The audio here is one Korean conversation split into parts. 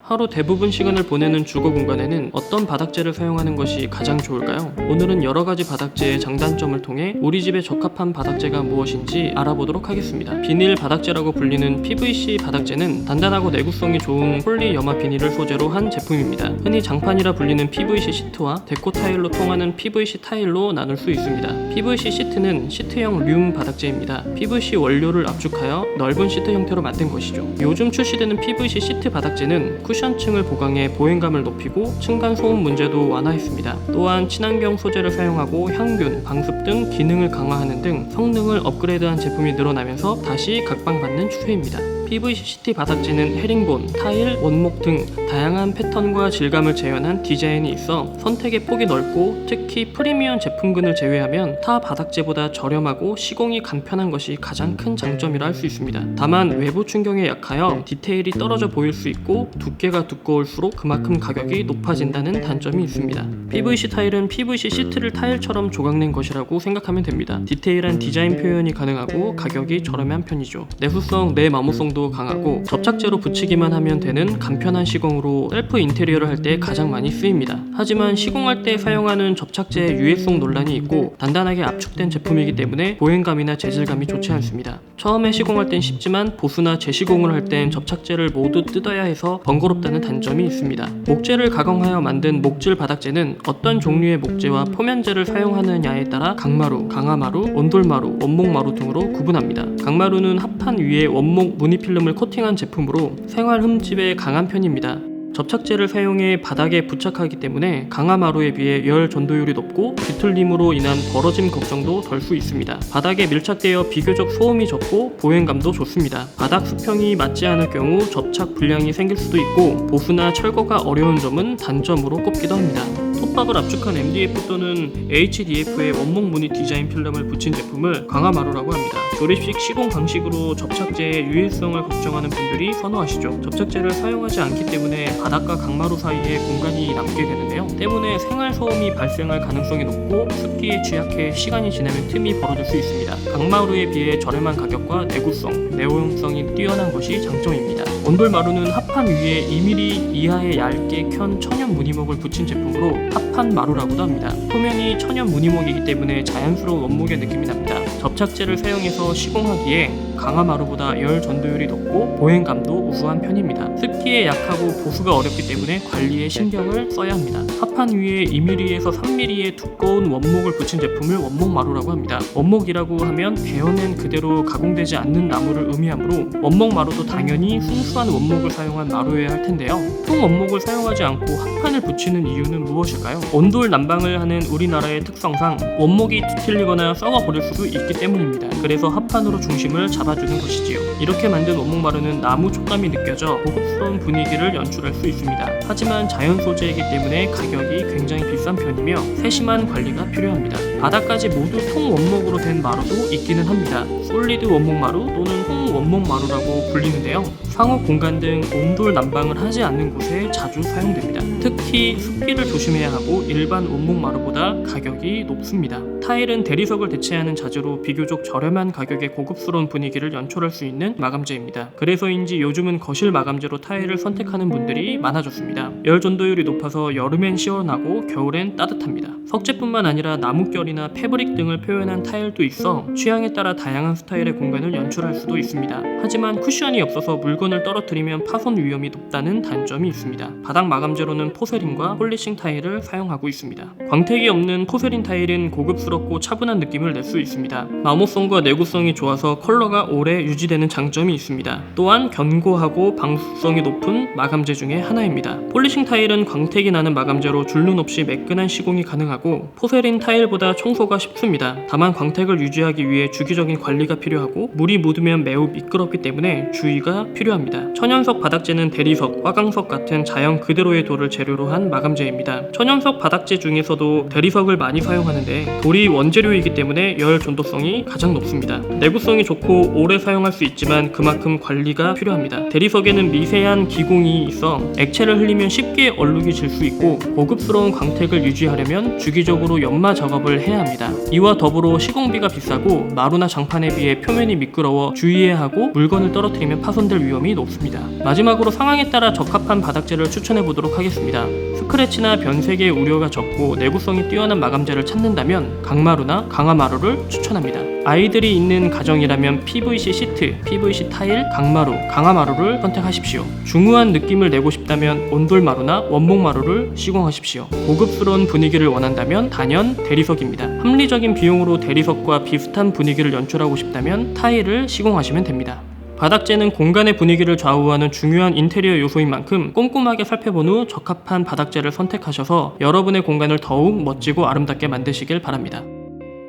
하루 대부분 시간을 보내는 주거 공간에는 어떤 바닥재를 사용하는 것이 가장 좋을까요? 오늘은 여러 가지 바닥재의 장단점을 통해 우리 집에 적합한 바닥재가 무엇인지 알아보도록 하겠습니다. 비닐 바닥재라고 불리는 PVC 바닥재는 단단하고 내구성이 좋은 폴리 염화 비닐을 소재로 한 제품입니다. 흔히 장판이라 불리는 PVC 시트와 데코 타일로 통하는 PVC 타일로 나눌 수 있습니다. PVC 시트는 시트형 륨 바닥재입니다. PVC 원료를 압축하여 넓은 시트 형태로 만든 것이죠. 요즘 출시되는 PVC 시트 바닥재는 쿠션층을 보강해 보행감을 높이고 층간 소음 문제도 완화했습니다. 또한 친환경 소재를 사용하고 향균, 방습 등 기능을 강화하는 등 성능을 업그레이드한 제품이 늘어나면서 다시 각광받는 추세입니다. PVC 시트 바닥재는 헤링본, 타일, 원목 등 다양한 패턴과 질감을 재현한 디자인이 있어 선택의 폭이 넓고 특히 프리미엄 제품군을 제외하면 타 바닥재보다 저렴하고 시공이 간편한 것이 가장 큰 장점이라 할 수 있습니다. 다만 외부 충격에 약하여 디테일이 떨어져 보일 수 있고 두께가 두꺼울수록 그만큼 가격이 높아진다는 단점이 있습니다. PVC 타일은 PVC 시트를 타일처럼 조각낸 것이라고 생각하면 됩니다. 디테일한 디자인 표현이 가능하고 가격이 저렴한 편이죠. 내수성, 내마모성도 강하고 접착제로 붙이기만 하면 되는 간편한 시공으로 셀프 인테리어를 할 때 가장 많이 쓰입니다. 하지만 시공할 때 사용하는 접착제의 유해성 논란이 있고 단단하게 압축된 제품이기 때문에 보행감이나 재질감이 좋지 않습니다. 처음에 시공할 땐 쉽지만 보수나 재시공을 할 땐 접착제를 모두 뜯어야 해서 번거롭다는 단점이 있습니다. 목재를 가공하여 만든 목질 바닥재는 어떤 종류의 목재와 포면재를 사용하느냐에 따라 강마루, 강화마루, 온돌마루, 원목마루 등으로 구분합니다. 강마루는 합판 위에 원목 무늬 필름을 코팅한 제품으로 생활 흠집에 강한 편입니다. 접착제를 사용해 바닥에 부착하기 때문에 강화마루에 비해 열 전도율이 높고 뒤틀림으로 인한 벌어짐 걱정도 덜 수 있습니다. 바닥에 밀착되어 비교적 소음이 적고 보행감도 좋습니다. 바닥 수평이 맞지 않을 경우 접착 불량이 생길 수도 있고 보수나 철거가 어려운 점은 단점으로 꼽기도 합니다. 톱밥을 압축한 MDF 또는 HDF의 원목 무늬 디자인 필름을 붙인 제품을 강화마루라고 합니다. 조립식 시공 방식으로 접착제의 유해성을 걱정하는 분들이 선호하시죠. 접착제를 사용하지 않기 때문에 바닥과 강마루 사이에 공간이 남게 되는데요. 때문에 생활 소음이 발생할 가능성이 높고 습기에 취약해 시간이 지나면 틈이 벌어질 수 있습니다. 강마루에 비해 저렴한 가격과 내구성, 내용성이 뛰어난 것이 장점입니다. 온돌마루는 합판 위에 2mm 이하의 얇게 켠 천연 무늬목을 붙인 제품으로 합판 마루라고도 합니다. 표면이 천연 무늬목이기 때문에 자연스러운 원목의 느낌이 납니다. 접착제를 사용해서 시공하기에 강화마루보다 열 전도율이 높고 보행감도 우수한 편입니다. 습기에 약하고 보수가 어렵기 때문에 관리에 신경을 써야 합니다. 합판 위에 2mm에서 3mm의 두꺼운 원목을 붙인 제품을 원목마루라고 합니다. 원목이라고 하면 베어낸 그대로 가공되지 않는 나무를 의미하므로 원목마루도 당연히 순수한 원목을 사용한 마루여야 할 텐데요. 통 원목을 사용하지 않고 합판을 붙이는 이유는 무엇일까요? 온돌 난방을 하는 우리나라의 특성상 원목이 뒤틀리거나 썩어버릴 수도 있기 때문입니다. 그래서 합판으로 중심을 잡아주는 것이지요. 이렇게 만든 원목마루는 나무 촉감이 느껴져 고급스러운 분위기를 연출할 수 있습니다. 하지만 자연 소재이기 때문에 가격이 굉장히 비싼 편이며 세심한 관리가 필요합니다. 바닥까지 모두 통 원목으로 된 마루도 있기는 합니다. 솔리드 원목마루 또는 통 원목마루라고 불리는데요. 상업 공간 등 온돌 난방을 하지 않는 곳에 자주 사용됩니다. 특히 습기를 조심해야 하고 일반 원목마루보다 가격이 높습니다. 타일은 대리석을 대체하는 자재로 비교적 저렴한 가격에 고급스러운 분위기를 연출할 수 있는 마감재입니다. 그래서인지 요즘은 거실 마감재로 타일을 선택하는 분들이 많아졌습니다. 열 전도율이 높아서 여름엔 시원하고 겨울엔 따뜻합니다. 석재뿐만 아니라 나뭇결이나 패브릭 등을 표현한 타일도 있어 취향에 따라 다양한 스타일의 공간을 연출할 수도 있습니다. 하지만 쿠션이 없어서 물건을 떨어뜨리면 파손 위험이 높다는 단점이 있습니다. 바닥 마감재로는 포세린과 폴리싱 타일을 사용하고 있습니다. 광택이 없는 포세린 타일은 고급스럽고 차분한 느낌을 낼 수 있습니다. 마모성과 내구성이 좋아서 컬러가 오래 유지되는 장점이 있습니다. 또한 견고하고 방수성이 높은 마감재 중에 하나입니다. 폴리싱 타일은 광택이 나는 마감재로 줄눈 없이 매끈한 시공이 가능하고 포세린 타일보다 청소가 쉽습니다. 다만 광택을 유지하기 위해 주기적인 관리가 필요하고 물이 묻으면 매우 미끄럽기 때문에 주의가 필요합니다. 천연석 바닥재는 대리석, 화강석 같은 자연 그대로의 돌을 재료로 한 마감재입니다. 천연석 바닥재 중에서도 대리석을 많이 사용하는데 돌이 원재료이기 때문에 열 전도성이 가장 높습니다. 내구성이 좋고 오래 사용할 수 있지만 그만큼 관리가 필요합니다. 대리석에는 미세한 기공이 있어 액체를 흘리면 쉽게 얼룩이 질 수 있고 고급스러운 광택을 유지하려면 주기적으로 연마 작업을 해야 합니다. 이와 더불어 시공비가 비싸고 마루나 장판에 비해 표면이 미끄러워 주의해야 하고 물건을 떨어뜨리면 파손될 위험이 높습니다. 마지막으로 상황에 따라 적합한 바닥재를 추천해 보도록 하겠습니다. 스크래치나 변색의 우려가 적고 내구성이 뛰어난 마감재를 찾는다면 강마루나 강화마루를 추천합니다. 아이들이 있는 가정이라면 PVC 시트, PVC 타일, 강마루, 강화마루를 선택하십시오. 중후한 느낌을 내고 싶다면 온돌마루나 원목마루를 시공하십시오. 고급스러운 분위기를 원한다면 단연 대리석입니다. 합리적인 비용으로 대리석과 비슷한 분위기를 연출하고 싶다면 타일을 시공하시면 됩니다. 바닥재는 공간의 분위기를 좌우하는 중요한 인테리어 요소인 만큼 꼼꼼하게 살펴본 후 적합한 바닥재를 선택하셔서 여러분의 공간을 더욱 멋지고 아름답게 만드시길 바랍니다.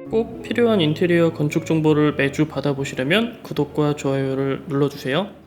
꼭 필요한 인테리어 건축 정보를 매주 받아보시려면 구독과 좋아요를 눌러주세요.